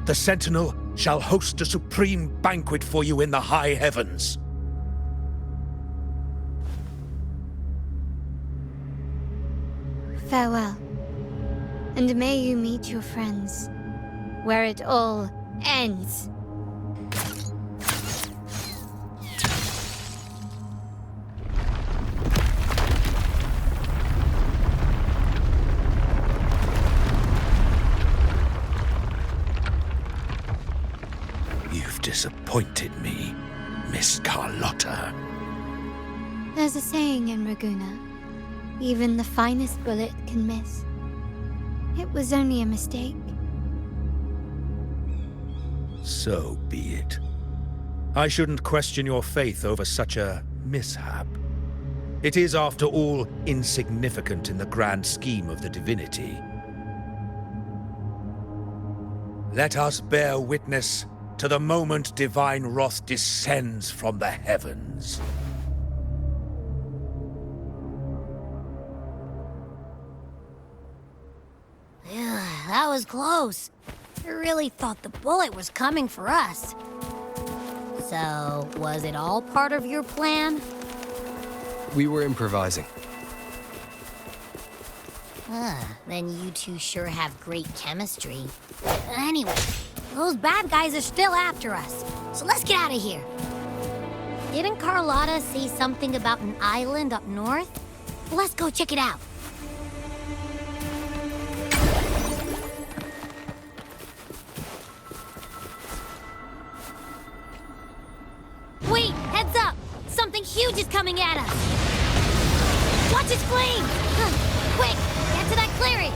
Speaker 14: The Sentinel shall host a supreme banquet for you in the high heavens.
Speaker 7: Farewell. And may you meet your friends, where it all ends.
Speaker 14: You've disappointed me, Miss Carlotta.
Speaker 7: There's a saying in Raguna, even the finest bullet can miss. It was only a mistake.
Speaker 14: So be it. I shouldn't question your faith over such a mishap. It is, after all, insignificant in the grand scheme of the divinity. Let us bear witness to the moment divine wrath descends from the heavens.
Speaker 3: That was close. I really thought the bullet was coming for us. So, was it all part of your plan?
Speaker 11: We were improvising.
Speaker 3: Then you two sure have great chemistry. Anyway, those bad guys are still after us, so let's get out of here. Didn't Carlotta say something about an island up north? Let's go check it out. Wait, heads up! Something huge is coming at us! Watch its flame! Quick, get to that clearing!